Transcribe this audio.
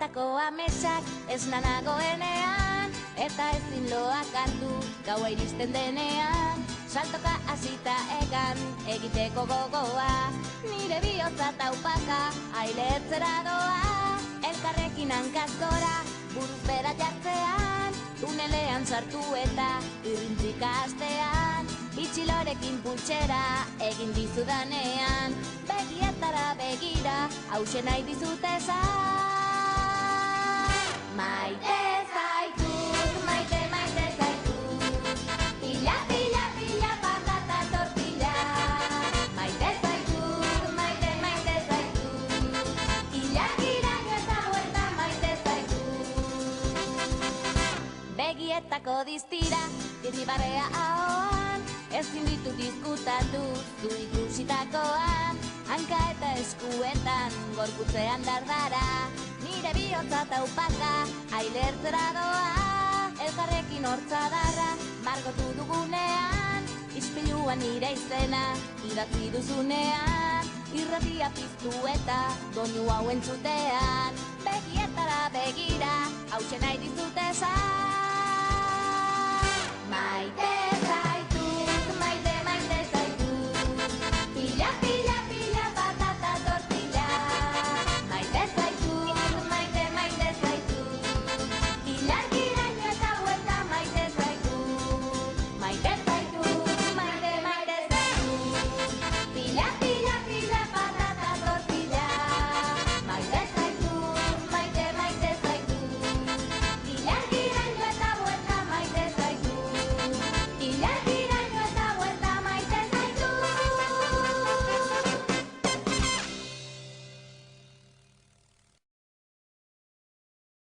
Begietako ametsak ez nanagoenean, eta ezin loak hartu gaua iristen denean. Saltoka hasita egan egiteko gogoa, nire bihotza taupaka ailetzera doa. Elkarrekin hankazora buruz bera jartzean, tunelean sartu eta irrintzika astean. Itxilorekin pultsera egin dizudanean, begietara begira hauxe nahi dizut esan. Maite zaitut, maite, maite zaitut, pila, pila, pila, patata tortilla. Maite zaitut, maite, maite zaitut, ilakiraino eta huerta maite zaitut. Begietako diztira, dirribarrea ahoan, ezin ditut diskutatu zu ikusitakoan. Hanka eta eskuetan, gorputzean dardara, nire bihotza taupaka ailertzera doa. Elkarrekin hortzadarra margotu dugunean, ispiluan nire izena idatzi duzunean. Irratia piztu eta doinu hau entzutean, begietara begira hauxe nahi dizu